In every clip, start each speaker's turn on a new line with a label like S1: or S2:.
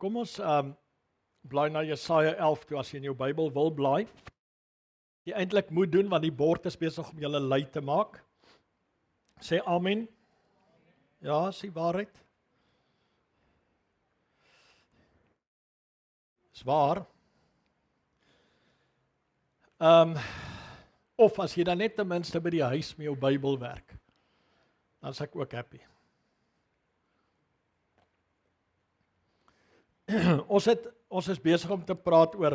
S1: Kom ons blaai na Jesaja 11 toe as jy in jou Bybel wil blaai. Jy eintlik moet doen want die bord is besig om julle lui te maak. Sê amen. Ja, is die waarheid. Is waar. Of as jy dan net ten minste by die huis met jou Bybel werk, dan is ek ook happy. Ons is besig om te praat oor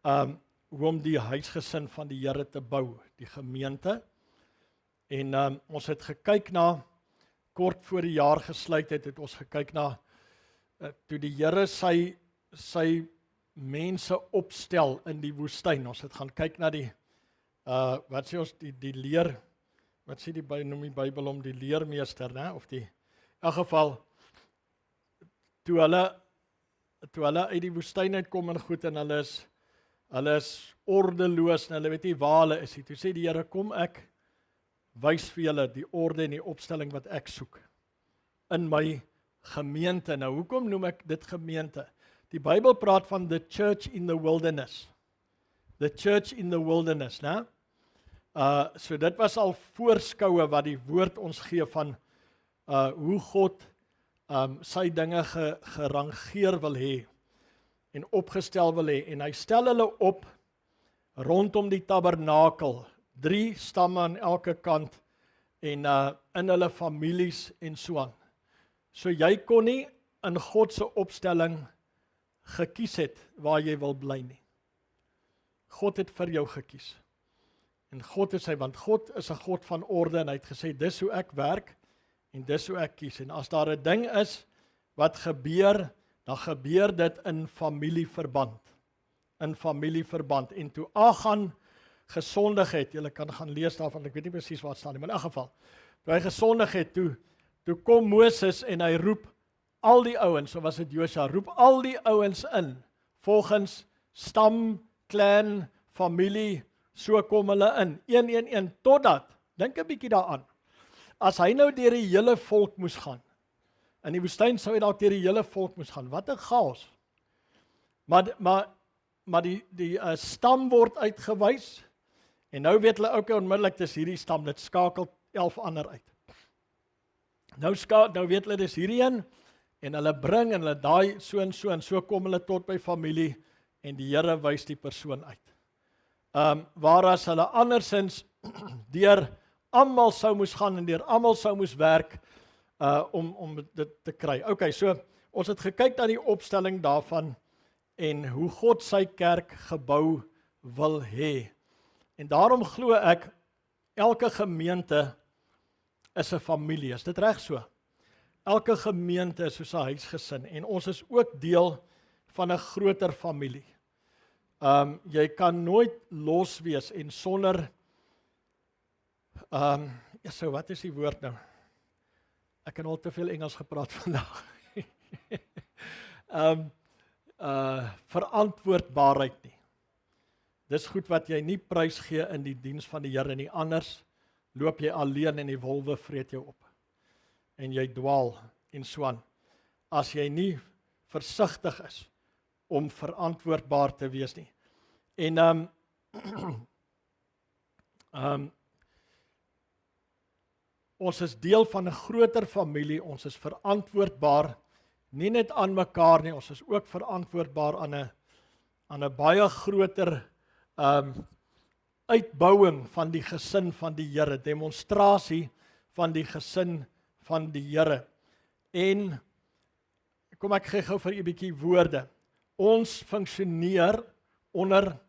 S1: hoe om die huisgesin van die Here te bou, die gemeente. En ons het gekyk na, kort voor die jaar gesluit het ons gekyk na, toe die Here sy mense opstel in die woestyn. Ons het gaan kyk na die, wat sê ons, die leer, wat sê noem die Bybel om die leermeester, né? Of in elk geval, toe hulle uit die woestyn uitkom en goed, en hulle is ordeloos, en hulle weet nie waar hulle is nie. Toe sê die Here, kom ek wys vir julle die orde en die opstelling wat ek soek in my gemeente. Nou, hoekom noem ek dit gemeente? Die Bybel praat van the church in the wilderness. The church in the wilderness, né? So dit was al voorskoue wat die woord ons gee van hoe God sy dinge gerangeer wil hê en opgestel wil hê. En hy stel hulle op rondom die tabernakel, 3 stamme aan elke kant en in hulle families en so aan. So jy kon nie in God se opstelling gekies het waar jy wil bly nie. God het vir jou gekies. En God is want God is 'n God van orde en hy het gesê, dis hoe ek werk en dis hoe ek kies. En as daar 'n ding is wat gebeur, dan gebeur dit in familieverband. In familieverband. En toe Agan gesondig het, julle kan gaan lees daarvan, ek weet nie presies waar het staan nie, maar in elk geval, toe hy gesondig het, toe kom Moses en hy roep al die ouens, so was dit Josua, roep al die ouens in, volgens stam, clan, familie, so kom hulle in, 1, totdat, dink 'n bietjie daaraan, as hy nou deur die hele volk moes gaan, in die woestyn sou hy dalk deur die hele volk moes gaan, wat 'n chaos. Maar die stam word uitgewys, en nou weet hulle ook onmiddellik, dis hierdie stam, dit skakel 11 ander uit. Nou weet hulle, dis hierdie een, en hulle bring, en hulle daai so en so kom hulle tot by familie, en die Here wys die persoon uit. Waaras hulle andersins deur almal sou moes gaan, en deur almal sou moes werk, om dit te kry. Okay, so, ons het gekyk na die opstelling daarvan, en hoe God sy kerk gebou wil hê. En daarom glo ek, elke gemeente is 'n familie, is dit reg so? Elke gemeente is soos 'n huisgesin, en ons is ook deel van 'n groter familie. Jy kan nooit los wees, en sonder, so wat is die woord nou? Ek kan al te veel Engels gepraat vandag. Verantwoordbaarheid nie. Dis goed wat jy nie prys gee in die diens van die Here nie, anders loop jy alleen en die wolwe vreet jou op. En jy dwaal en so aan. As jy nie versigtig is om verantwoordbaar te wees nie. En ons is deel van 'n groter familie, ons is verantwoordbaar, nie net aan mekaar nie, ons is ook verantwoordbaar aan 'n baie groter uitbouing van die gesin van die Here, demonstrasie van die gesin van die Here. En, kom ek gee gou vir 'n bietjie woorde. Ons funksioneer onder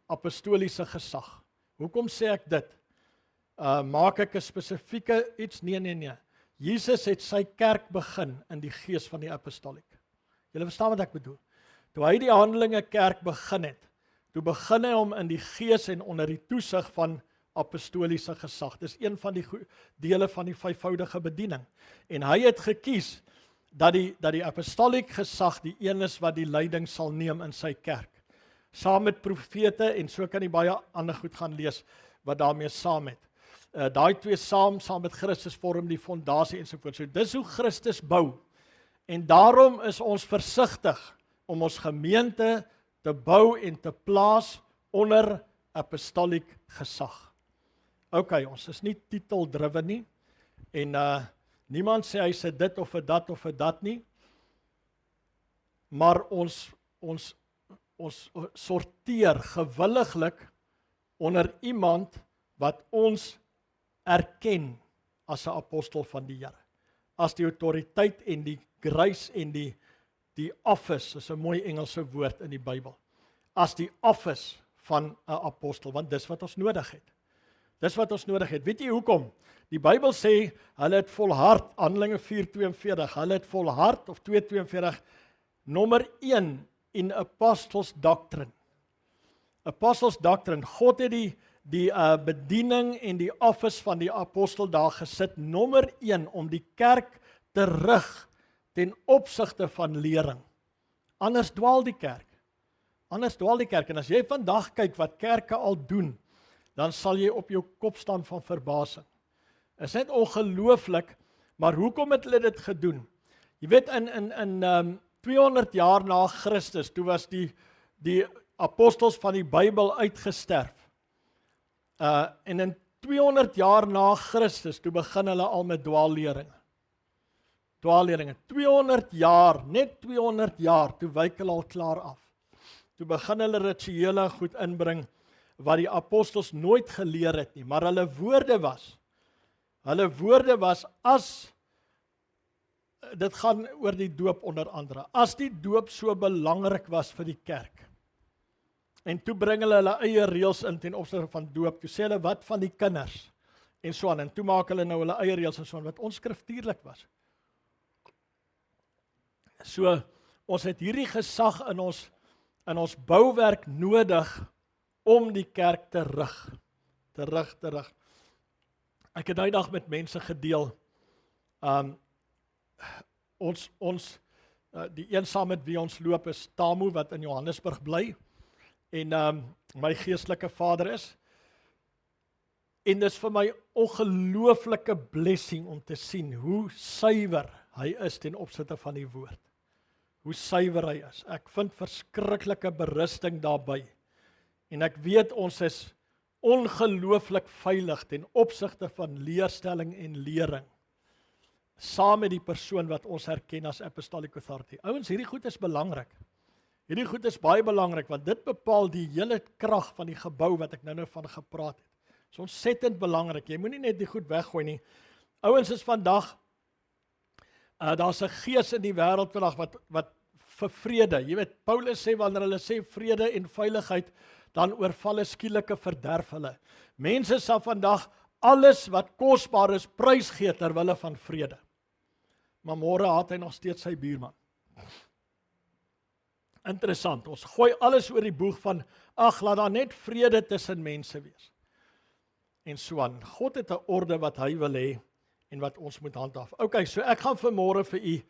S1: apostoliese gesag. Hoekom sê ek dit? Maak ek 'n spesifieke iets? Nee. Jesus het sy kerk begin in die gees van die apostoliek. Julle verstaan wat ek bedoel? Toe hy die Handelinge kerk begin het, toe begin hy hom in die gees en onder die toesig van apostoliese gesag. Dis een van die dele van die 5voudige bediening. En hy het gekies dat die apostoliek gesag die een is wat die leiding sal neem in sy kerk. Saam met profete, en so kan jy baie ander goed gaan lees wat daarmee saam het. Daai twee saam met Christus vorm die fondasie ensovoorts. So dis hoe Christus bou. En daarom is ons versigtig om ons gemeente te bou en te plaas onder apostolic gesag. OK, ons is nie titeldriwe nie, en niemand sê hy sê dit of vir dat of vir dat nie, maar ons sorteer gewilliglik onder iemand wat ons erken as 'n apostel van die Here, as die autoriteit en die grace en die office, is 'n mooi Engelse woord in die Bybel, as die office van 'n apostel, want dis wat ons nodig het. Dis wat ons nodig het. Weet jy hoekom? Die Bybel sê, hulle het volhard, Handelinge 4:42, hulle het volhard, of 2:42, nommer 1 in Apostles Doctrine. Apostles Doctrine, God het die bediening en die office van die apostel daar gesit, nommer 1, om die kerk te rig ten opsigte van lering. Anders dwaal die kerk. En as jy vandag kyk wat kerke al doen, dan sal jy op jou kop staan van verbasing. Is net ongelooflik, maar hoekom het hulle dit gedoen? Jy weet, in 200 jaar na Christus, toe was die apostels van die Bybel uitgesterf. En in 200 jaar na Christus, toe begin hulle al met dwaalleringe. 200 jaar, net 200 jaar, toe wyk hulle al klaar af. Toe begin hulle rituele goed inbring, wat die apostels nooit geleer het nie, maar hulle woorde was, as, dit gaan oor die doop onder andere, as die doop so belangrik was vir die kerk, en toe bring hulle eie reëls in ten opsigte van doop, toe sê hulle wat van die kinders, en so aan, en toe maak hulle nou hulle eie reëls en so aan, wat onskriftuurlik was. So, ons het hierdie gesag in ons bouwerk nodig, om die kerk te rig. Ek het die dag met mense gedeel, die een saam met wie ons loop is Tamu, wat in Johannesburg bly, en my geestelike vader is, en dis vir my ongelooflike blessing om te sien, hoe suiwer hy is ten opsigte van die woord, hoe suiwer hy is. Ek vind verskriklike berusting daarby, en ek weet ons is ongelooflik veilig ten opsigte van leerstelling en lering, saam met die persoon wat ons herken as apostolic authority. Ouens, hierdie goed is belangrik. Hierdie goed is baie belangrik, want dit bepaal die hele krag van die gebou wat ek nou van gepraat het. Dit is ontsettend belangrik. Jy moenie net die goed weggooi nie. Ouens, is vandag, daar's 'n gees in die wêreld vandag wat vir vrede. Jy weet, Paulus sê, wanneer hulle sê vrede en veiligheid, dan oorval skielike verderf hulle. Mense sal vandag alles wat kosbaar is, prys gee ter wille van vrede. Maar môre haat hy nog steeds sy buurman. Interessant, ons gooi alles oor die boeg van, laat daar net vrede tussen mense wees. En so aan. God het 'n orde wat hy wil hê, en wat ons moet handhaaf. OK, so ek gaan vanmôre vir u,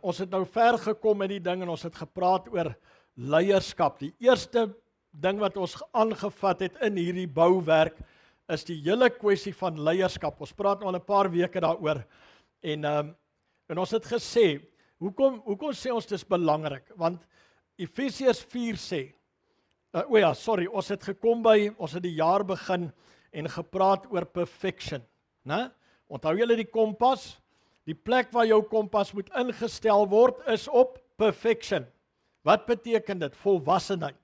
S1: ons het nou ver gekom met die ding, en ons het gepraat oor leierskap. Die eerste ding wat ons aangevat het in hierdie bouwerk, is die hele kwessie van leierskap. Ons praat nou al 'n paar weke daaroor, en ons het gesê, hoekom sê ons dis belangrik? Want Efesiërs 4 sê, ons het gekom by, ons het die jaar begin, en gepraat oor perfection, né? Onthou julle die kompas? Die plek waar jou kompas moet ingestel word, is op perfection. Wat beteken dit? Volwassenheid.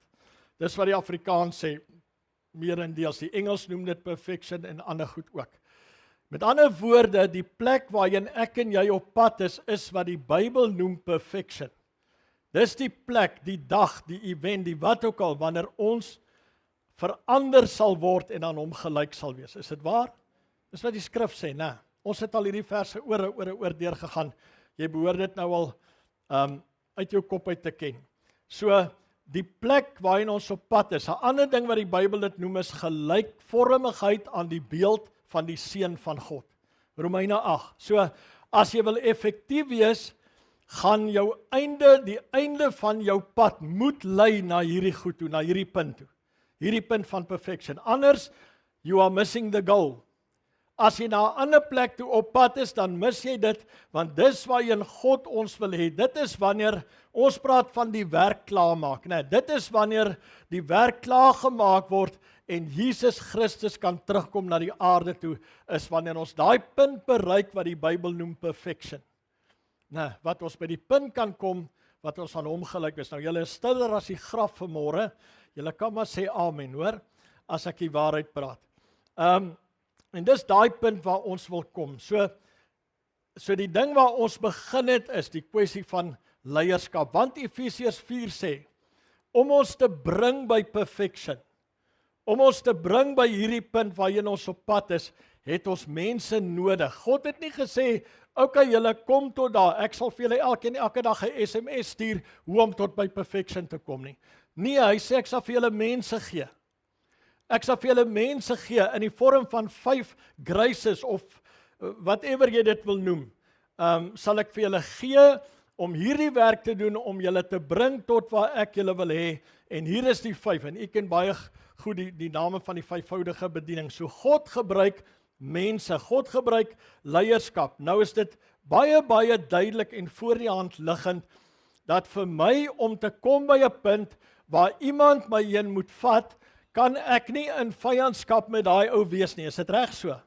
S1: Dis wat die Afrikaans sê, meerendeels. Die Engels noem dit perfection, en ander goed ook. Met ander woorde, die plek waarheen ek en jy op pad is wat die Bybel noem perfection. Dis die plek, die dag, die event, die wat ook al, wanneer ons verander sal word en aan hom gelyk sal wees. Is dit waar? Dis wat die skrif sê, né? Ons het al hierdie verse oor deurgegaan. Jy behoort dit nou al uit jou kop uit te ken. So, die plek waarin ons op pad is, 'n ander ding wat die Bybel dit noem is gelykvormigheid aan die beeld van die Seun van God. Romeine 8. So, as jy wil effektief wees, gaan die einde van jou pad moet lei na hierdie goed toe, na hierdie punt toe. Hierdie punt van perfection. Anders, you are missing the goal. As jy na 'n ander plek toe op pad is, dan mis jy dit, want dis waarheen God ons wil hê. Dit is wanneer ons praat van die werk klaarmaak, né? Dit is wanneer die werk klaar gemaak word en Jesus Christus kan terugkom na die aarde toe, is wanneer ons daai punt bereik wat die Bybel noem perfection. Nou, wat ons by die punt kan kom, wat ons aan hom gelyk is. Nou, julle is stiller as die graf vanmôre. Julle kan maar sê amen, hoor, as ek die waarheid praat. En dis daai punt waar ons wil kom. So die ding waar ons begin het, is die kwessie van leierskap. Want Efesiërs 4 sê, om ons te bring by perfection, om ons te bring by hierdie punt waarheen ons op pad is, het ons mense nodig. God het nie gesê, okay, julle kom tot daar, ek sal vir julle elke dag 'n SMS stuur, hoe om tot by perfection te kom nie. Nee, hy sê, ek sal vir julle mense gee. Ek sal vir julle mense gee, in die vorm van 5 graces, of whatever jy dit wil noem, sal ek vir julle gee, om hierdie werk te doen, om julle te bring tot waar ek julle wil hê, en hier is die 5, en ek ken baie goed die name van die 5voudige bediening. So God gebruik mense, God gebruik leierskap. Nou is dit baie duidelik en voor die hand liggend, dat vir my om te kom by 'n punt, waar iemand my heen moet vat, kan ek nie in vyandskap met daai ou wees nie, is dit reg so?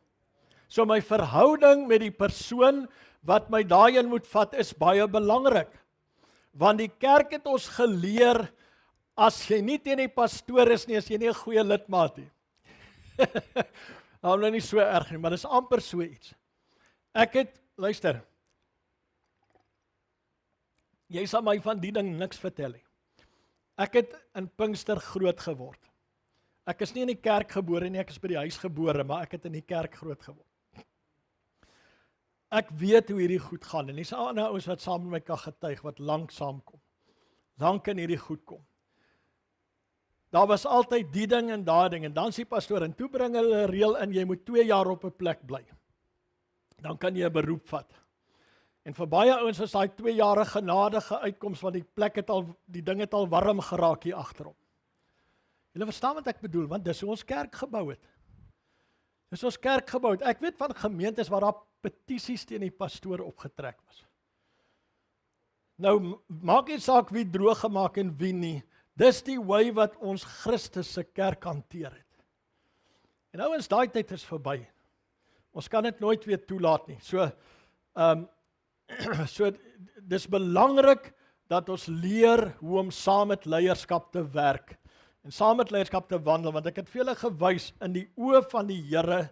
S1: So my verhouding met die persoon, wat my daarheen moet vat, is baie belangrik. Want die kerk het ons geleer, as jy nie teen die pastoor is nie, is jy nie 'n goeie lidmaat nie. Nou nie so erg nie, maar dis amper so iets. Ek het, luister, jy sal my van die ding niks vertel nie. Ek het in Pinkster groot geword. Ek is nie in die kerk gebore nie, ek is by die huis gebore, maar ek het in die kerk groot geword. Ek weet hoe hierdie goed gaan, en dis ander ouens wat saam met my kan getuig, wat lank saamkom. Lank in hierdie goed kom. Daar was altyd die ding en daai ding, en dan sê pastoor, en toe bring hulle 'n reël in, jy moet 2 jaar op 'n plek bly. Dan kan jy 'n beroep vat. En vir baie ouens is daai 2 jaar genadige uitkoms, want die ding het al warm geraak hier agterom. Julle verstaan wat ek bedoel, want dis hoe ons kerk gebou het. Dis ons kerk gebou het. Ek weet van gemeentes waar daar petisies teen die pastoor opgetrek was. Nou, maak nie saak wie droog gemaak en wie nie. Dis die way wat ons Christus se kerk hanteer het. En nou is daai tyd is verby. Ons kan dit nooit weer toelaat nie. So dis belangrik dat ons leer hoe om saam met leierskap te werk en saam met leierskap te wandel, want ek het vir julle gewys, in die oë van die Here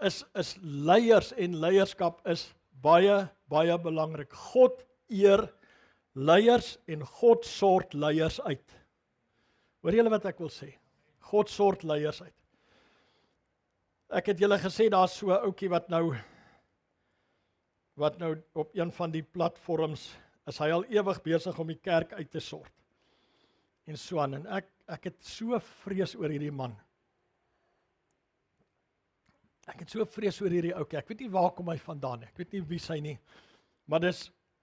S1: is leiers en leierskap is baie belangrik. God eer leiers en God sort leiers uit. Hoor julle wat ek wil sê? God sort leiers uit. Ek het julle gesê, daar's so 'n ouetjie wat nou op een van die platforms, is hy al ewig besig om die kerk uit te sort. En so aan, en ek het so vrees oor hierdie man. Ek het so vrees oor hierdie ouetjie. Ek weet nie waar kom hy vandaan nie. Ek weet nie wie sy nie. Maar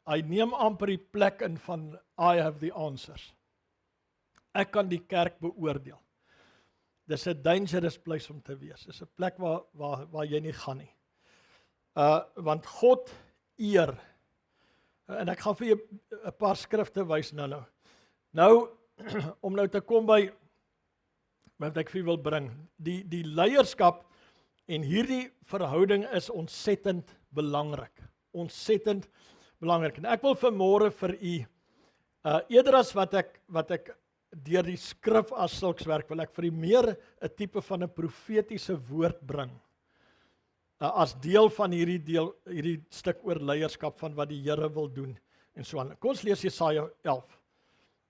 S1: hy neem amper die plek in van I have the answers. Ek kan die kerk beoordeel. Dis 'n dangerous place om te wees. Dis 'n plek waar jy nie gaan nie. Want God eer. En ek gaan vir jou 'n paar skrifte wys nou. Nou, om nou te kom by wat ek vir jou wil bring. Die leierskap en hierdie verhouding is ontsettend belangrik. Ontsettend belangrik. En ek wil vanmôre vir u, eerder as wat ek deur die skrif as sulks werk, wil ek vir u meer 'n tipe van 'n profetiese woord bring. As deel van hierdie stuk oor leierskap van wat die Here wil doen en so aan. Kom ons lees Jesaja 11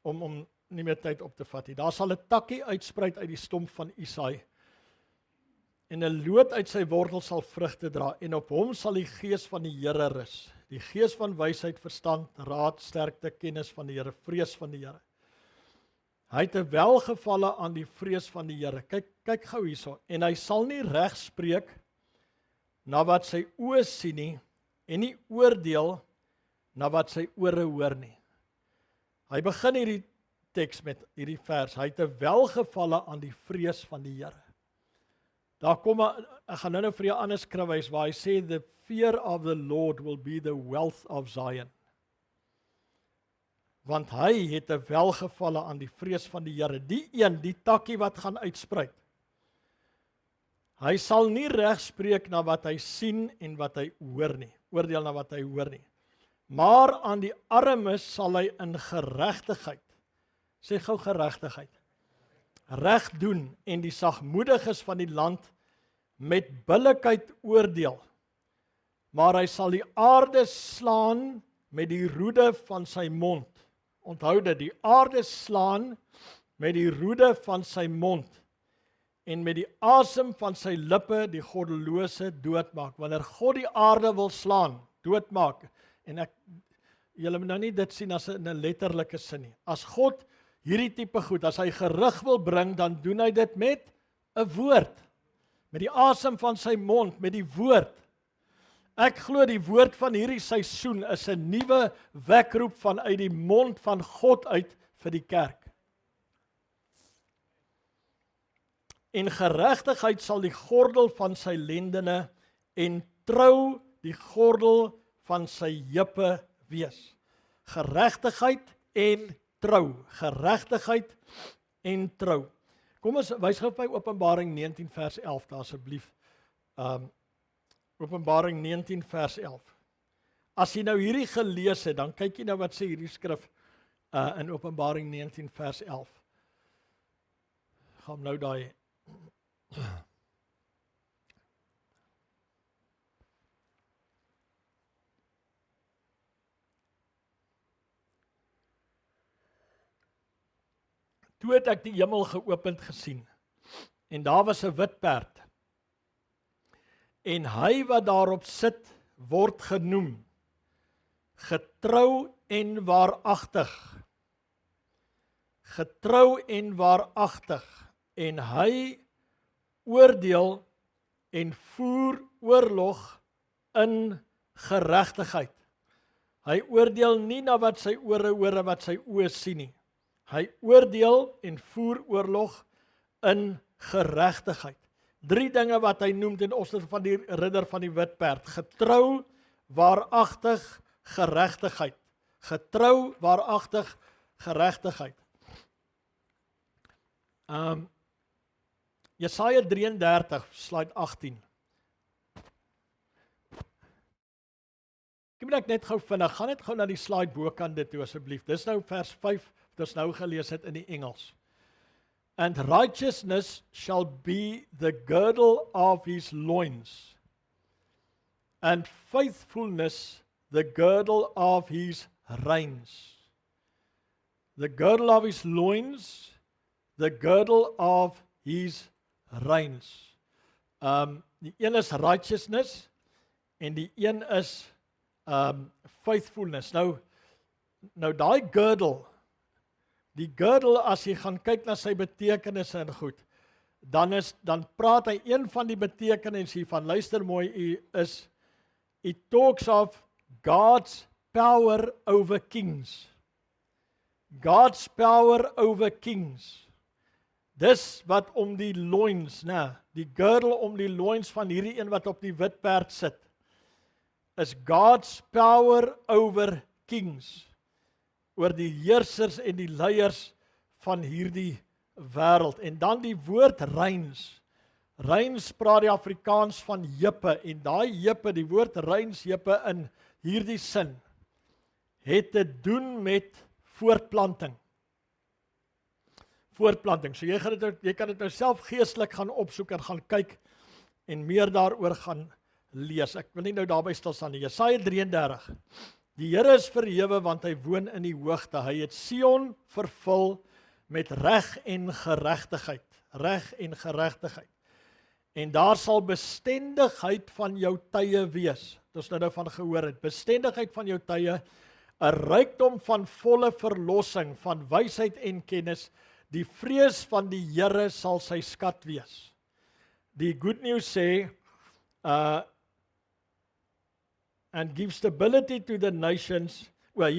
S1: om nie meer tyd op te vat nie. Daar sal 'n takkie uitspruit uit die stomp van Isaai en 'n loot uit sy wortel sal vrugte dra en op hom sal die gees van die Here rus. Die gees van wysheid, verstand, raad, sterkte, kennis van die Here, vrees van die Here. Hy het 'n welgevalle aan die vrees van die Here. Kyk gou hierso. En hy sal nie reg spreek na wat sy oë sien nie en nie oordeel na wat sy ore hoor nie. Hy begin hierdie teks met hierdie vers. Hy het 'n welgevalle aan die vrees van die Here. Daar kom, ek gaan nou vir jou ander skrif wys, waar hy sê, the fear of the Lord will be the wealth of Zion. Want hy het 'n welgevalle aan die vrees van die Here, die takkie wat gaan uitspruit. Hy sal nie regspreek na wat hy sien en wat hy hoor nie, oordeel na wat hy hoor nie. Maar aan die armes sal hy in geregtigheid, sê gou geregtigheid, reg doen en die sagmoediges van die land met billikheid oordeel. Maar hy sal die aarde slaan met die roede van sy mond. Onthou dit, die aarde slaan met die roede van sy mond en met die asem van sy lippe die goddelose doodmaak. Wanneer God die aarde wil slaan, doodmaak, en julle moet nou nie dit sien as in 'n letterlike sin nie. As God hierdie tipe goed, as hy gerig wil bring, dan doen hy dit met 'n woord. Met die asem van sy mond, met die woord. Ek glo die woord van hierdie seisoen is 'n nuwe wekroep vanuit die mond van God uit vir die kerk. En geregtigheid sal die gordel van sy lendene en trou die gordel van sy heupe wees. Geregtigheid en trou. Geregtigheid en trou. Kom ons wys gou by Openbaring 19 vers 11 daar asseblief. Openbaring 19 vers 11. As jy nou hierdie gelees het, dan kyk jy nou wat sê hierdie skrif in Openbaring 19 vers 11. Gaan nou daai Toe het ek die hemel geopend gesien, en daar was 'n wit perd, en hy wat daarop sit, word genoem, getrou en waaragtig. Getrou en waaragtig, en hy oordeel en voer oorlog in geregtigheid. Hy oordeel nie na wat sy ore hoor en wat sy oë sien nie. Hy oordeel en voer oorlog in geregtigheid. 3 dinge wat hy noem ten opsigte van die ridder van die wit perd: getrou, waaragtig, geregtigheid. Getrou, waaragtig, geregtigheid. Jesaja 33, slide 18. Ek moet net gou vinnig, gaan net gou na die slide bokant dit toe asseblief. Dis nou vers 5 wat ons nou gelees het in die Engels. And righteousness shall be the girdle of his loins, and faithfulness the girdle of his reins. The girdle of his loins, the girdle of his reins. Die een is righteousness en die een is faithfulness. Nou daai girdle, die girdle, as jy gaan kyk na sy betekenisse en goed, dan praat hy een van die betekenisse hiervan, luister mooi, it talks of God's power over kings. God's power over kings. Dis wat om die loins, die girdle om die loins van hierdie een wat op die wit perd sit, is God's power over kings, oor die heersers en die leiers van hierdie wêreld. En dan die woord reins. Reins praat die Afrikaans van heupe, en daai heupe, die woord reins heupe in hierdie sin, het te doen met voortplanting. Voortplanting. So jy kan dit nou self geestelik gaan opsoek en gaan kyk en meer daaroor gaan lees. Ek wil nie nou daarby stil staan nie. Jesaja 33. Die Here is verhewe want hy woon in die hoogte. Hy het Sion vervul met reg en geregtigheid. Reg en geregtigheid. En daar sal bestendigheid van jou tye wees. Dit ons nou van gehoor het. Bestendigheid van jou tye, 'n rykdom van volle verlossing, van wysheid en kennis. Die vrees van die Here sal sy skat wees. Die good news sê, and give stability to the nations. Well,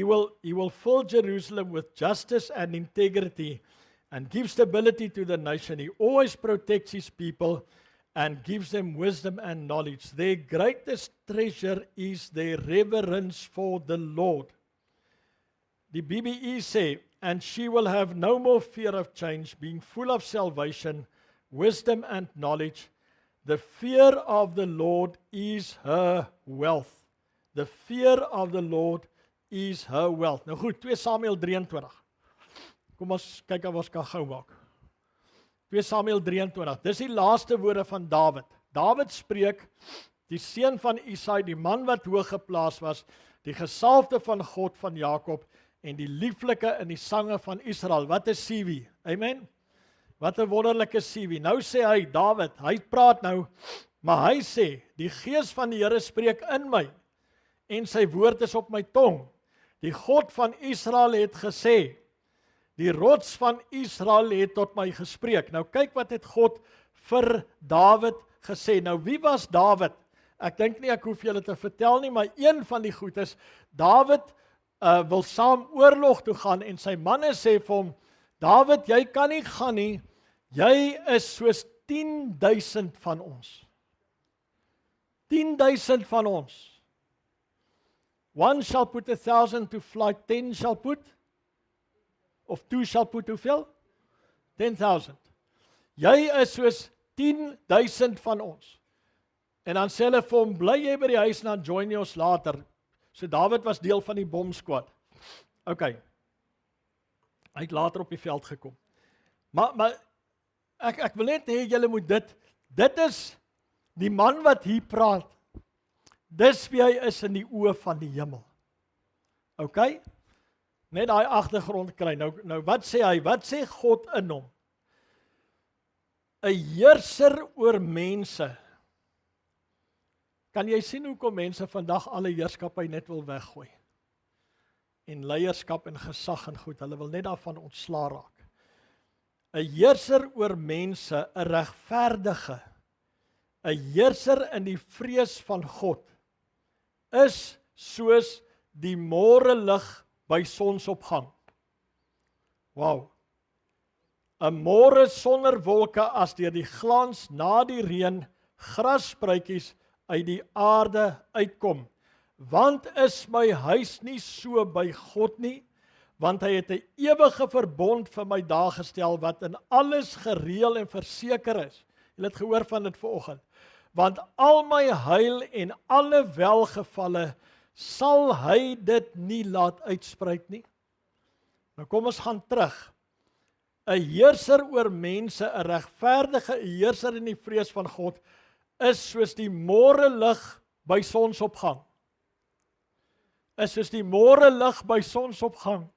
S1: he will fill Jerusalem with justice and integrity and give stability to the nation. He always protects his people and gives them wisdom and knowledge. Their greatest treasure is their reverence for the Lord. The BBE say, and she will have no more fear of change, being full of salvation, wisdom and knowledge. The fear of the Lord is her wealth. The fear of the Lord is her wealth. Nou goed, 2 Samuel 23. Kom ons kyk of ons kan gou maak. 2 Samuel 23. Dis die laaste woorde van Dawid. Dawid spreek, die seun van Isai, die man wat hoog geplaas was, die gesalfde van God van Jakob en die lieflike in die sange van Israel. Wat 'n CV. Amen. Wat 'n wonderlike CV. Nou sê hy, Dawid, hy praat nou, maar hy sê, die gees van die Here spreek in my en sy woord is op my tong. Die God van Israel het gesê, die rots van Israel het tot my gespreek. Nou kyk wat het God vir Dawid gesê. Nou wie was Dawid? Ek dink nie ek hoef julle te vertel nie, maar een van die goed is, Dawid wil saam oorlog toe gaan en sy manne sê vir hom, Dawid, jy kan nie gaan nie, jy is soos 10,000 van ons. 10,000 van ons. One shall put 1,000 to flight, 10 shall put, of 2 shall put hoeveel? 10,000. Jy is soos 10,000 van ons. En dan sê hulle vir hom, bly jy by die huis en dan join jy ons later. So Dawid was deel van die bomsquad. OK. Hy het later op die veld gekom. Maar ek wil net hê julle moet dit is die man wat hier praat. Dis wie hy is in die oë van die hemel. OK? Net daai agtergrond kry. Nou wat sê hy? Wat sê God in hom? 'n Heerser oor mense. Kan jy sien hoekom mense vandag alle heerskappy net wil weggooi? En leierskap en gesag en goed, hulle wil net daarvan ontslaa raak. 'n Heerser oor mense, 'n regverdige, 'n heerser in die vrees van God, is soos die môre lig by sonsopgang. Wow. 'n môre sonder wolke as deur die glans na die reën grasspruitjies uit die aarde uitkom. Want is my huis nie so by God nie, want hy het 'n ewige verbond vir my daar gestel wat in alles gereël en verseker is. Julle het gehoor van dit vanoggend. Want al my heil en alle welgevalle sal hy dit nie laat uitspruit nie. Nou kom ons gaan terug. 'n Heerser oor mense, 'n regverdige heerser in die vrees van God, is soos die môre lig by sonsopgang. Is soos die môre lig by sonsopgang.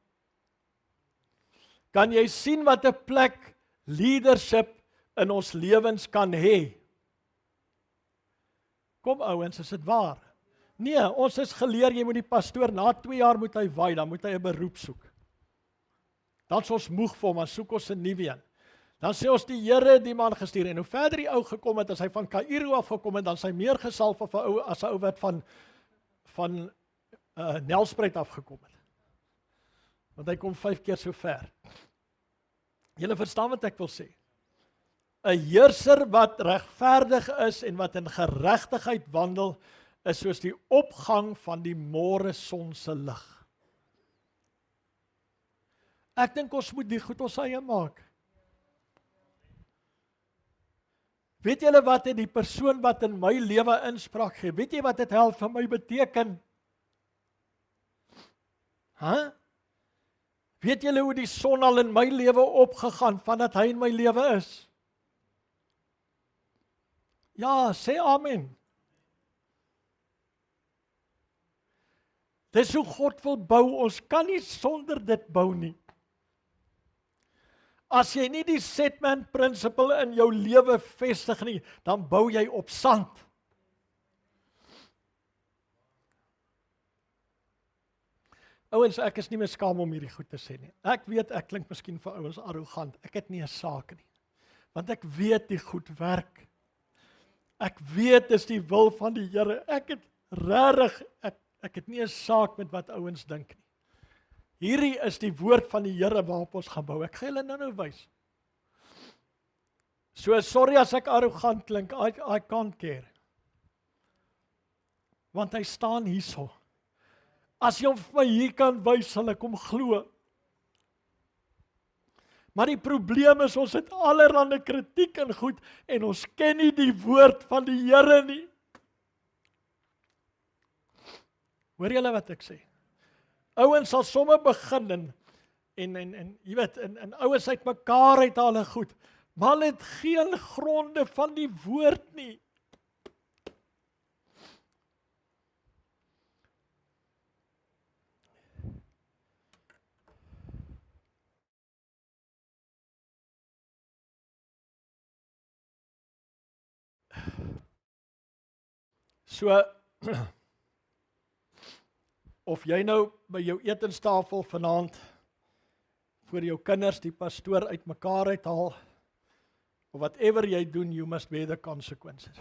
S1: Kan jy sien wat 'n plek leadership in ons lewens kan hê? Kom ouens, is dit waar? Nee, ons is geleer, jy moet die pastoor, na 2 jaar moet hy waai, dan moet hy 'n beroep soek. Dan is ons moeg vir hom, dan soek ons 'n nuwe een. Dan sê ons die Here het die man gestuur, en hoe verder die ou gekom het, as hy van Kaïro af gekom het, dan sy meer gesalf as 'n ou wat van Nelspruit afgekom het. Want hy kom 5 keer so ver. Julle verstaan wat ek wil sê? 'n Heerser wat regverdig is en wat in geregtigheid wandel, is soos die opgang van die môre son se lig. Ek dink ons moet die goed ons eie maak. Weet julle wat het die persoon wat in my lewe inspraak gee? Weet jy wat dit help vir my beteken? Weet julle hoe die son al in my lewe opgegaan vandat hy in my lewe is? Ja, sê amen. Dis hoe God wil bou, ons kan nie sonder dit bou nie. As jy nie die Setman principle in jou lewe vestig nie, dan bou jy op sand. Ouens, ek is nie meer skaam om hierdie goed te sê nie. Ek weet, ek klink miskien vir ouens arrogant. Ek het nie 'n saak nie. Want ek weet die goed werk. Ek weet dis die wil van die Here. Ek het regtig, ek het nie 'n saak met wat ouens dink nie. Hierdie is die woord van die Here waarop ons gaan bou. Ek gaan julle nou wys. So sorry as ek arrogant klink, I can't care. Want hy staan hierso. As jy hom vir my hier kan wys, sal ek hom glo. Maar die probleem is, ons het allerhande kritiek en goed, en ons ken nie die woord van die Here nie. Hoor julle wat ek sê? Ouens sal somme begin en jy weet, en ouens uit mekaar uit hulle goed, maar hulle het geen gronde van die woord nie. So, of jy nou by jou etenstafel vanaand voor jou kinders die pastoor uit mekaar uithaal, of whatever jy doen, you must bear the consequences.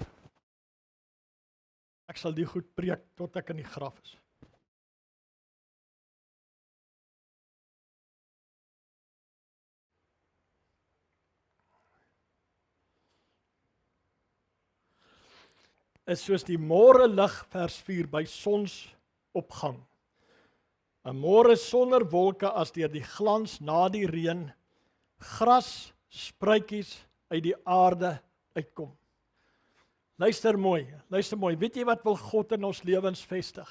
S1: Ek sal die goed preek tot ek in die graf is. Is soos die môre lig, vers 4, by sonsopgang. 'n Môre sonder wolke as deur die glans na die reën, gras, spruitjies uit die aarde uitkom. Luister mooi, weet jy wat wil God in ons lewens vestig?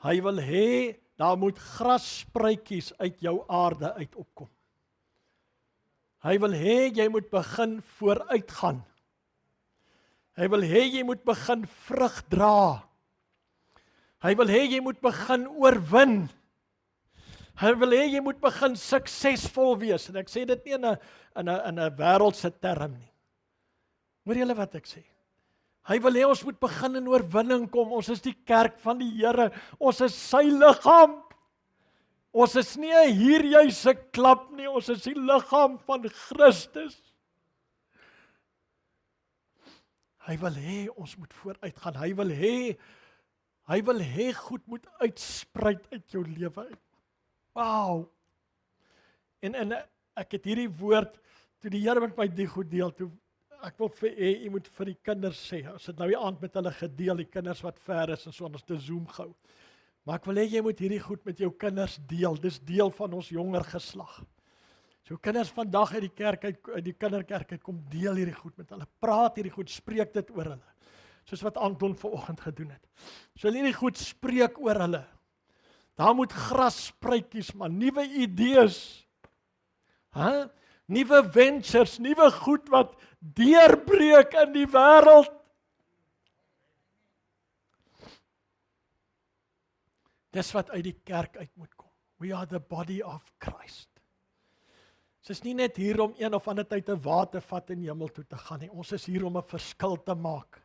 S1: Hy wil hê, daar moet grasspruitjies uit jou aarde uit opkom. Hy wil hê, jy moet begin vooruitgaan. Hy wil hê, jy moet begin vrug dra. Hy wil hê, jy moet begin oorwin. Hy wil hê, jy moet begin suksesvol wees. En ek sê dit nie in 'n wêreldse term nie. Hoor julle wat ek sê? Hy wil hê, ons moet begin in oorwinning kom. Ons is die kerk van die Here. Ons is sy liggaam. Ons is nie 'n hierjuise klap nie. Ons is die liggaam van Christus. Hy wil hê, ons moet vooruitgaan. Hy wil hê goed moet uitspruit uit jou lewe uit. Wow! En ek het hierdie woord, toe die Here met my die goed deel, toe ek wil vir jy moet vir die kinders sê, as dit nou die aand met hulle gedeel, die kinders wat ver is en so, ons te Zoom gehou. Maar ek wil hê, jy moet hierdie goed met jou kinders deel, dis deel van ons jonger geslag. So kinders vandag uit die kerk, uit die kinderkerk uit, kom deel hierdie goed met hulle, praat hierdie goed, spreek dit oor hulle, soos wat Anton vanoggend gedoen het. So hierdie goed spreek oor hulle. Daar moet grasspruitjies, maar nuwe idees, nuwe ventures, nuwe goed wat deurbreek in die wêreld. Dis wat uit die kerk uit moet kom. We are the body of Christ. Ons is nie net hier om een of ander tyd 'n water vat in die hemel toe te gaan nie. Ons is hier om 'n verskil te maak.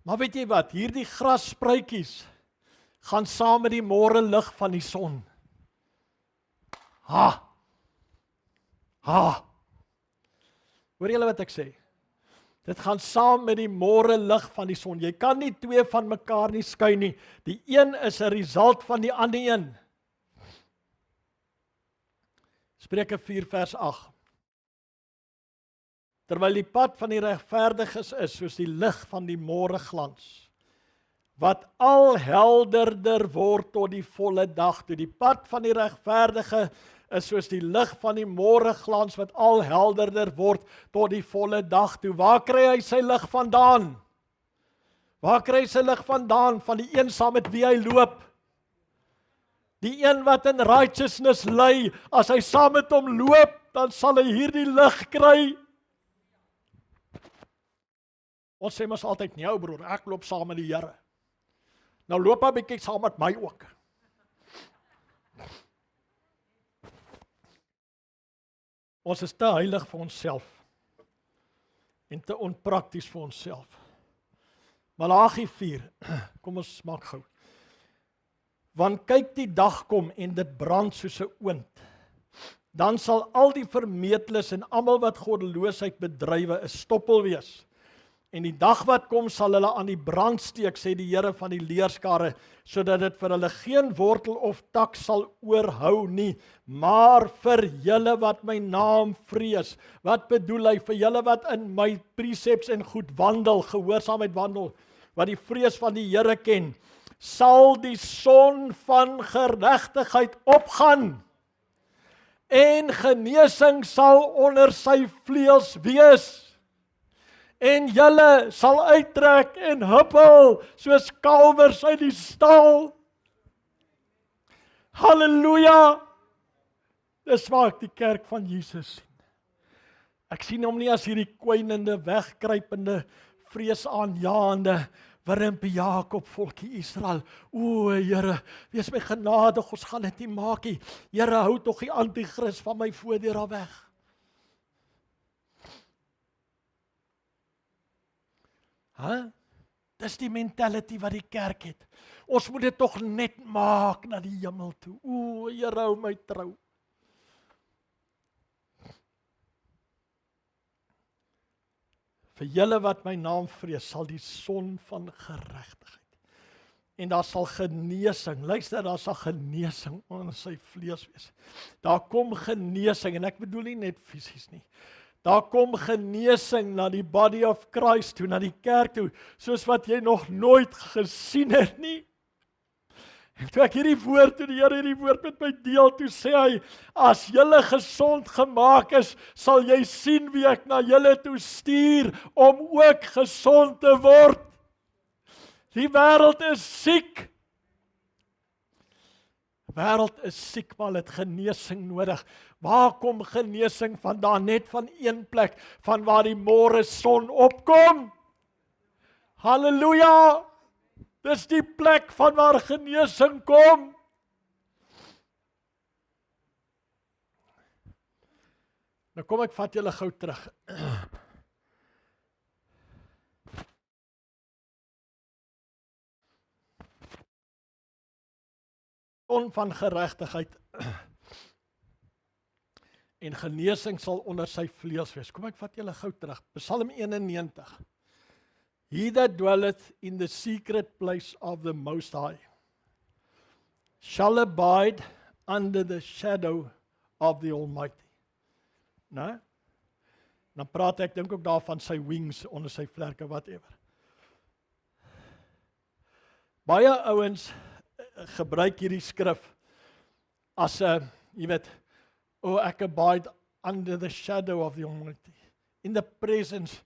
S1: Maar weet jy wat? Hierdie grasspruitjies gaan saam met die môre lig van die son. Hoor julle wat ek sê? Dit gaan saam met die môre lig van die son. Jy kan nie twee van mekaar nie skei nie. Die een is 'n result van die ander een. Spreuke 4 vers 8. Terwyl die pad van die regverdiges is soos die lig van die môreglans, wat al helderder word tot die volle dag toe. Die pad van die regverdige is soos die lig van die môreglans wat al helderder word tot die volle dag toe. Waar kry hy sy lig vandaan? Waar kry hy sy lig vandaan? Van die een saam met wie hy loop. Die een wat in righteousness lê, as hy saam met hom loop, dan sal hy hierdie lig kry. Ons sê mos altyd, nee ou broer, ek loop saam met die Here. Nou loop hy bietjie saam met my ook. Ons is te heilig vir onsself en te onprakties vir onsself. Malagi 4, kom ons maak gou. Want kyk die dag kom en dit brand soos 'n oond. Dan sal al die vermeetles en almal wat goddeloosheid bedrywe 'n stoppel wees. En die dag wat kom sal hulle aan die brand steek, sê die Here van die leerskare, sodat dit vir hulle geen wortel of tak sal oorhou nie, maar vir julle wat my naam vrees. Wat bedoel hy? Vir julle wat in my precepts en goed wandel, gehoorsaamheid wandel, wat die vrees van die Here ken, sal die son van geregtigheid opgaan en genesing sal onder sy vleuels wees. En julle sal uittrek en huppel soos kalwers uit die stal. Halleluja! Dis waar ek die kerk van Jesus sien. Ek sien hom nie as hierdie kwynende, wegkruipende, vreesaanjaende, wurmpie Jakob volkie Israel. O Here, wees my genadig, ons gaan dit nie maak nie. Here, hou tog die anti-kris van my voordeur af weg. Dis die mentality wat die kerk het. Ons moet dit tog net maak na die hemel toe. O, Here, hou my trou. Vir julle wat my naam vrees, sal die son van geregtigheid. En daar sal genesing, luister, daar sal genesing onder sy vleuels wees. Daar kom genesing, en ek bedoel nie net fisies nie. Daar kom genesing na die body of Christ toe, na die kerk toe, soos wat jy nog nooit gesien het nie. En toe ek hierdie woord, toe die Here hierdie woord met my deel, toe sê hy, as julle gesond gemaak is, sal jy sien wie ek na julle toe stuur, om ook gesond te word. Die wêreld is siek. Die wêreld is siek, maar het genesing nodig. Waar kom genesing vandaan? Net van een plek, van waar die môre son opkom. Halleluja! Dis die plek van waar genesing kom. Nou kom ek vat julle gou terug. Son van geregtigheid en genesing sal onder sy vleuels wees. Kom ek vat julle gou terug. Psalm 91. He that dwelleth in the secret place of the Most High shall abide under the shadow of the Almighty. Nou, dan praat ek dink ook daarvan sy wings onder sy vlerke, whatever. Baie ouens gebruik hierdie skrif as 'n, jy weet, ek abide under the shadow of the Almighty, in the presence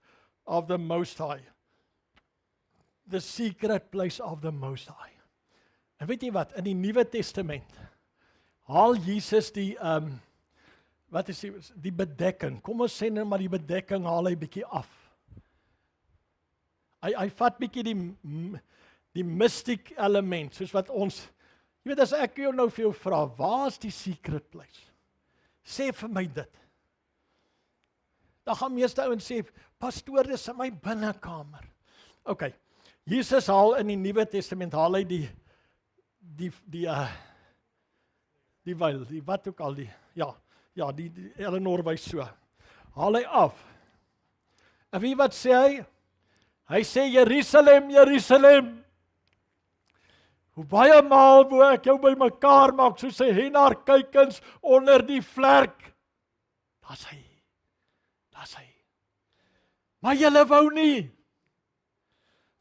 S1: of the Most High, the secret place of the Most High. En weet jy wat, in die Nuwe Testament haal Jesus die wat is die bedekking, kom ons sê nou maar die bedekking haal hy bietjie af. Hy vat bietjie die mystiek element, soos wat ons, jy weet, as ek jou nou vir jou vra, waar is die secret place? Sê vir my dit. Dan gaan meeste ouens sê, pastoor, dis in my binnekamer. OK, Jesus haal in die Nuwe Testament, haal hy die wyl, die wat ook al, die Eleanor wys so, haal hy af. En wie wat sê hy? Hy sê, Jerusalem, Jerusalem, hoe baie maal wou ek jou by mekaar maak, soos sy henarkuikens onder die vlerk. Daar's hy. Maar julle wou nie.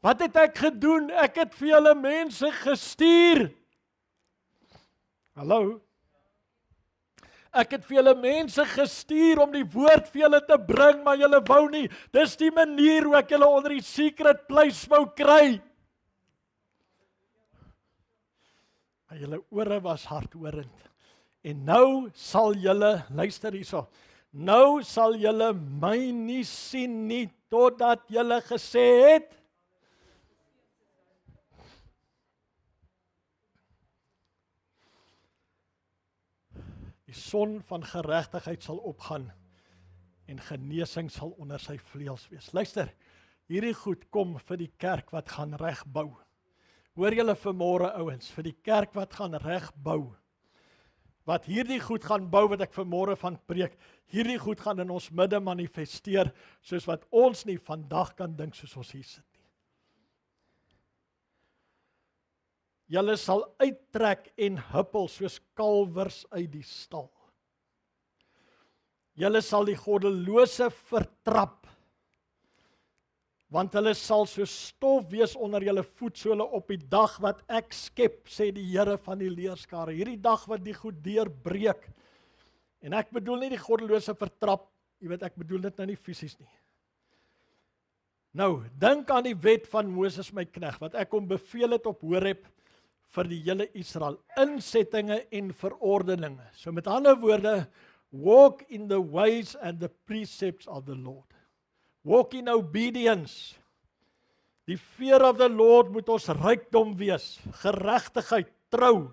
S1: Wat het ek gedoen? Ek het vir julle mense gestuur. Hallo? Ek het vir julle mense gestuur om die woord vir julle te bring, maar julle wou nie. Dis die manier hoe ek julle onder die secret place wou kry. Maar julle ore was hardhorend. En nou sal julle, luister hierso, nou sal julle my nie sien nie, totdat julle gesê het, die son van geregtigheid sal opgaan en genesing sal onder sy vleuels wees. Luister, hierdie goed kom vir die kerk wat gaan regbou. Hoor julle vanmôre ouens, vir die kerk wat gaan regbou. wat hierdie goed gaan bou, wat ek vanmôre van preek, hierdie goed gaan in ons midde manifesteer, soos wat ons nie vandag kan dink soos ons hier sit nie. Julle sal uittrek en huppel soos kalwers uit die stal. Julle sal die goddelose vertrap, want hulle sal so stof wees onder julle voetsole op die dag wat ek skep, sê die Here van die leerskare. Hierdie dag wat die goed deurbreek. En ek bedoel nie die goddelose vertrap, jy weet, ek bedoel dit nou nie fisies nie. Nou, dink aan die wet van Moses my knegt, wat ek hom beveel het op Horeb vir die hele Israel, insettinge en verordeninge. So met ander woorde, walk in the ways and the precepts of the Lord. Walk in obedience. Die fear of the Lord moet ons rykdom wees, geregtigheid, trou.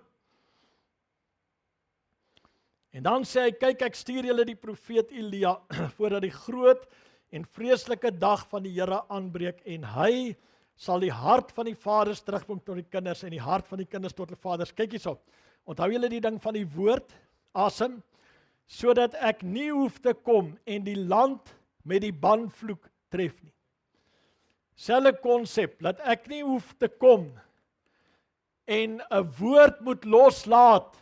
S1: En dan sê hy, kyk, ek stuur julle die profeet Elia, voordat die groot en vreeslike dag van die Here aanbreek, en hy sal die hart van die vaders terugbring tot die kinders, en die hart van die kinders tot die vaders. Kyk hierso, onthou julle die ding van die woord, asem, sodat ek nie hoef te kom en die land met die banvloek tref nie. Selfe konsep, dat ek nie hoef te kom en 'n woord moet loslaat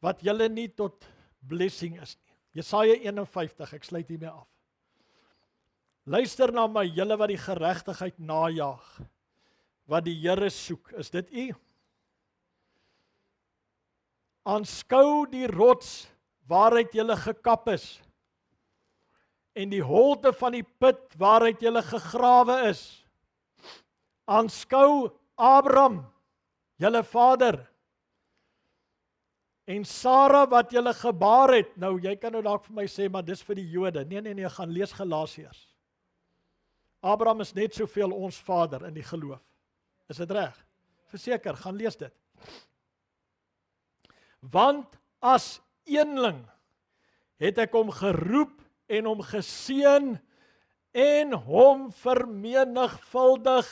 S1: wat julle nie tot blessing is nie. Jesaja 51, ek sluit hiermee af. Luister na my, julle wat die geregtigheid najag, wat die Here soek, is dit u? Aanskou die rots waaruit julle gekap is, en die holte van die put waaruit julle gegrawe is. Aanskou Abraham, julle vader, en Sara wat julle gebaar het. Nou, jy kan nou dalk vir my sê, maar dis vir die Jode. Nee, gaan lees Galasiërs. Abraham is net soveel ons vader in die geloof. Is dit reg? Verseker, gaan lees dit. Want as eenling het ek hom geroep en hom geseën en hom vermenigvuldig.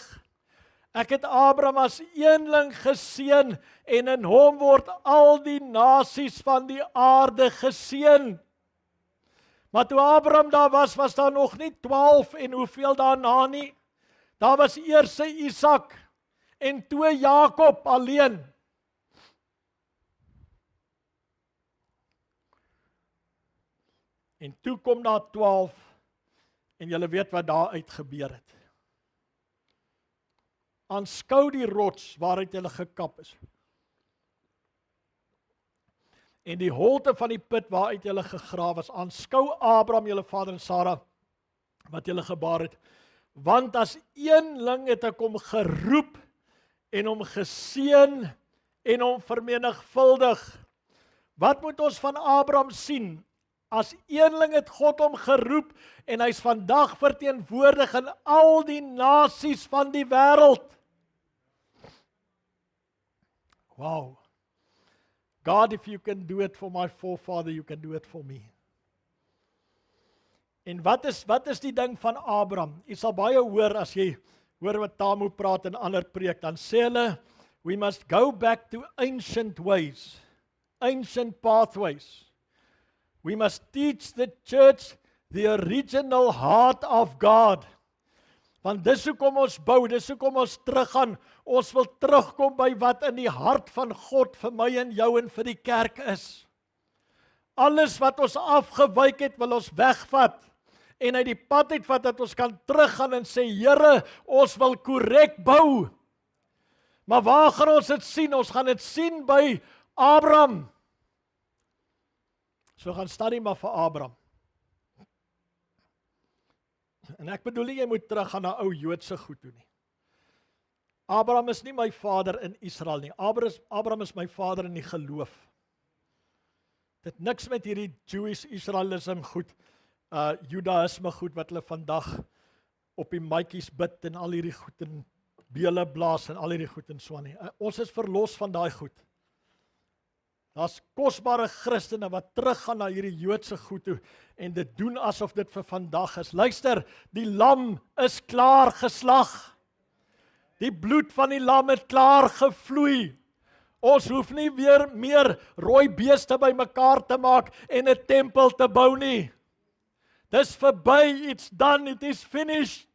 S1: Ek het Abraham as eenling geseën en in hom word al die nasies van die aarde geseën. Maar toe Abraham daar was daar nog nie 12 en hoeveel daarna nie. Daar was eers Isak en toe Jakob alleen. En toe kom daar 12 en julle weet wat daar uit gebeur het. Aanskou die rots waaruit julle gekap is. En die holte van die put waaruit julle gegrawe is. Aanskou Abraham, julle vader en Sara, wat julle gebaar het. Want as eenling het ek hom geroep en hom geseën en hom vermenigvuldig. Wat moet ons van Abraham sien? As eenling het God hom geroep en hy's vandag verteenwoordig in al die nasies van die wêreld. Wow. God, if you can do it for my forefather, you can do it for me. En wat is die ding van Abraham? Jy sal baie hoor as jy hoor wat Tamu praat in ander preek, dan sê hulle, we must go back to ancient ways, ancient pathways. We must teach the church the original heart of God. Want dis hoekom ons bou, dis hoekom ons teruggaan. Ons wil terugkom by wat in die hart van God vir my en jou en vir die kerk is. Alles wat ons afgewyk het, wil ons wegvat. En uit die pad uitvat dat ons kan teruggaan en sê, Here, ons wil korrek bou. Maar waar gaan ons dit sien? Ons gaan dit sien by Abraham. So gaan study maar vir Abraham. En ek bedoel nie, jy moet teruggaan na ou Joodse goed toe nie. Abraham is nie my vader in Israel nie. Abraham is my vader in die geloof. Dit niks met hierdie Jewish Israelism goed, Judaïsme goed, wat hulle vandag op die maatjies bid en al hierdie goed en bele blaas en al hierdie goed en so nie. Ons is verlos van daai goed. Daar's kosbare Christene wat teruggaan na hierdie Joodse goed toe en dit doen asof dit vir vandag is. Luister, die lam is klaar geslag. Die bloed van die lam het klaar gevloei. Ons hoef nie weer meer rooi beeste by mekaar te maak en 'n tempel te bou nie. Dis verby, it's done, it is finished.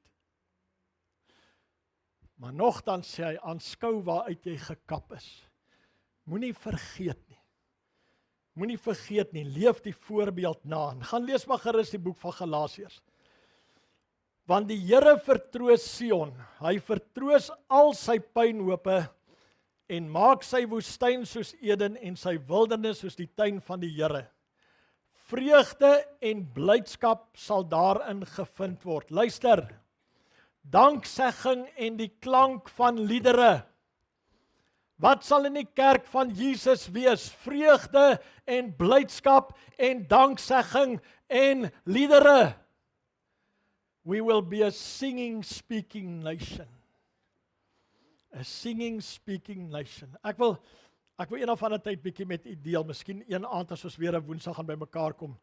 S1: Maar nogtans sê hy, aanskou waaruit jy gekap is. Moenie vergeet nie. Moenie vergeet nie, leef die voorbeeld na. Gaan lees maar gerus die boek van Galasiërs. Want die Here vertroos Sion, hy vertroos al sy pynhope en maak sy woestyn soos Eden en sy wildernis soos die tuin van die Here. Vreugde en blydskap sal daarin gevind word. Luister, danksegging en die klank van liedere. Wat sal in die kerk van Jesus wees? Vreugde en blydskap en danksegging en liedere. We will be a singing, speaking nation. A singing, speaking nation. Ek wil een of ander tyd bietjie met u deel, miskien een aand as ons weer 'n Woensdag gaan by mekaar kom.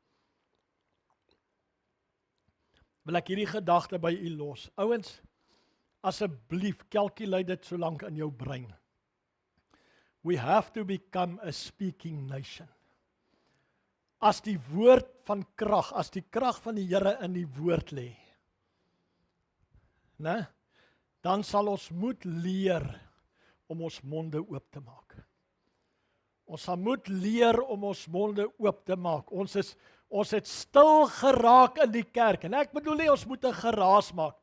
S1: Wil ek hierdie gedagte by u los. Ouens, asseblief, calculate dit so lank in jou brein. We have to become a speaking nation. As die woord van krag, as die krag van die Here in die woord lê, né? Dan sal ons moet leer om ons monde oop te maak. Ons sal moet leer om ons monde oop te maak. Ons het stil geraak in die kerk. En ek bedoel nie ons moet 'n geraas maak.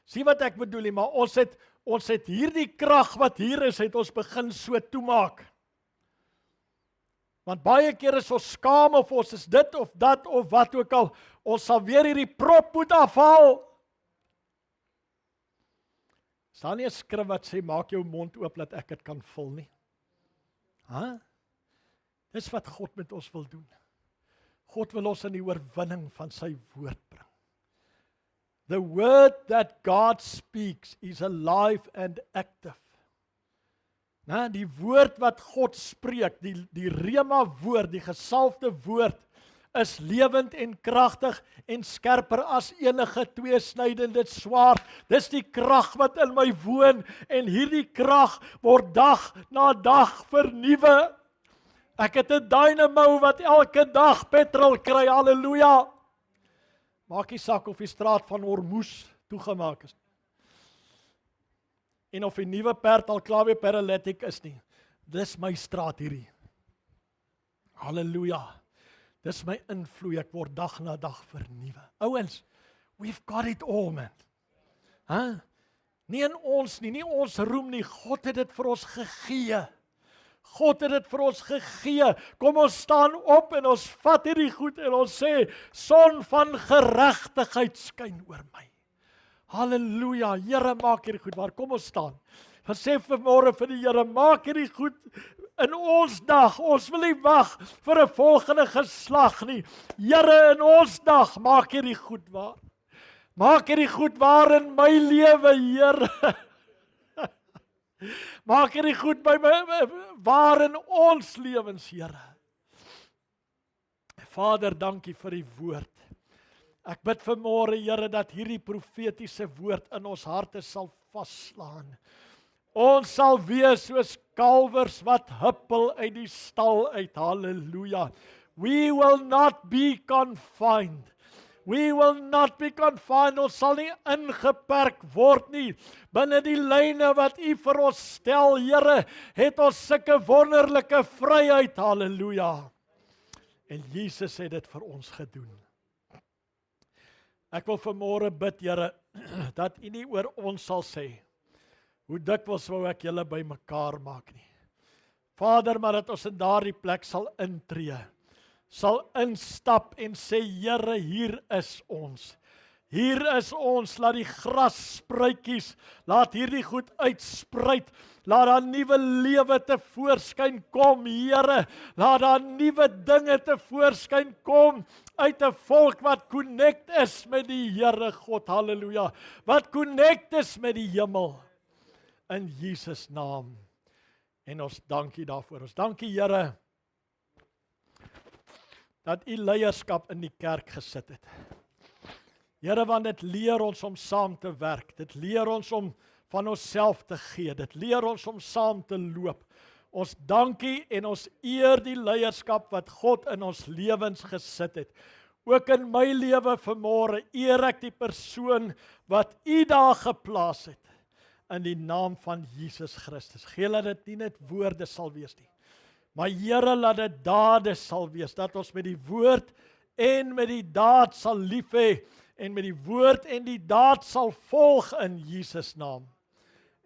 S1: Sien wat ek bedoel nie, maar ons het hierdie krag wat hier is, het ons begin so toemaak. Want baie keer is ons skaam of ons is dit of dat of wat ook al. Ons sal weer hierdie prop moet afhaal. Staan nie 'n skrif wat sê, maak jou mond oop dat ek dit kan vul nie. Dis wat God met ons wil doen. God wil ons in die oorwinning van sy woord bring. The word that God speaks is alive and active. Die woord wat God spreek, die rema woord, die gesalfde woord, is lewend en kragtig en skerper as enige tweesnydende swaard. Dis die krag wat in my woon en hierdie krag word dag na dag vernuwe. Ek het 'n dynamo wat elke dag petrol kry, halleluja. Maak nie saak of die straat van Hormuz toegemaak is. En of die nuwe perd al klaar weer paralytic is nie. Dis my straat hierdie. Halleluja. Dis my invloed, ek word dag na dag vernuwe. Ouens, we've got it all, man. Nie in ons nie ons roem nie, God het dit vir ons gegee. God het dit vir ons gegee. Kom ons staan op en ons vat hierdie goed en ons sê, son van geregtigheid skyn oor my. Halleluja, Here maak hierdie goed waar. Kom ons staan. Ons sê vanmôre vir die Here, maak hierdie goed in ons dag. Ons wil nie wag vir 'n volgende geslag nie. Here, in ons dag, maak hierdie goed waar. Maak hierdie goed waar in my lewe, Here. Maak hierdie goed by my waar in ons lewens, Here. Vader, dankie vir die woord. Ek bid vanmôre, Here, dat hierdie profetiese woord in ons harte sal vasslaan. Ons sal wees soos kalwers wat huppel uit die stal uit. Halleluja. We will not be confined. We will not be confined. Ons sal nie ingeperk word nie. Binne die lyne wat U vir ons stel, Here, het ons sulke wonderlike vryheid. Halleluja. En Jesus het dit vir ons gedoen. Ek wil vanmôre bid, Here, dat U nie oor ons sal sê, hoe dikwels wou ek julle by mekaar maak nie. Vader, maar dat ons in daardie plek sal intree, sal instap en sê, Here, hier is ons. Hier is ons, laat die grasspruitjies, laat hierdie goed uitspruit, laat daar nuwe lewe tevoorskyn kom, Here, laat daar nuwe dinge tevoorskyn kom, uit 'n volk wat connect is met die Here God, halleluja, wat connect is met die hemel, in Jesus naam, en ons dankie daarvoor, ons dankie Here, dat U leierskap in die kerk gesit het. Here, want dit leer ons om saam te werk, dit leer ons om van onsself te gee, dit leer ons om saam te loop, Ons dankie en ons eer die leierskap wat God in ons lewens gesit het. Ook in my lewe vanmôre eer ek die persoon wat U daar geplaas het in die naam van Jesus Christus. Gee dat dit nie net woorde sal wees nie, maar Here, laat dit dade sal wees, dat ons met die woord en met die daad sal lief hê en met die woord en die daad sal volg in Jesus naam.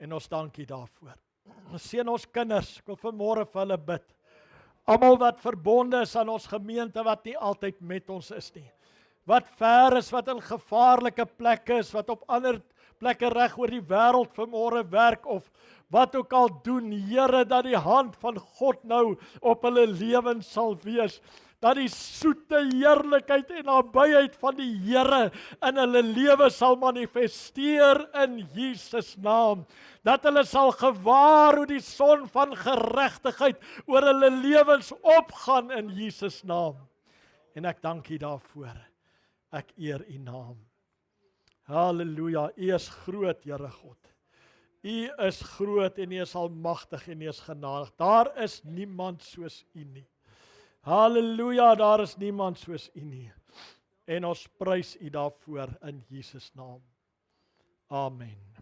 S1: En ons dankie daarvoor. Seën ons kinders, ek wil vanmôre vir hulle bid. Almal wat verbonde is aan ons gemeente wat nie altyd met ons is nie. Wat ver is, wat in gevaarlike plekke is, wat op ander plekke reg oor die wêreld vanmôre werk of wat ook al doen, Here, dat die hand van God nou op hulle lewens sal wees. Dat die soete heerlikheid en nabyheid van die Here in hulle lewe sal manifesteer in Jesus naam. Dat hulle sal gewaar hoe die son van geregtigheid oor hulle lewens opgaan in Jesus naam. En ek dank U daarvoor. Ek eer U naam. Halleluja, U is groot, Here God. U is groot en U is almagtig en U is genadig. Daar is niemand soos U nie. Halleluja, daar is niemand soos U nie. En ons prys U daarvoor in Jesus naam. Amen.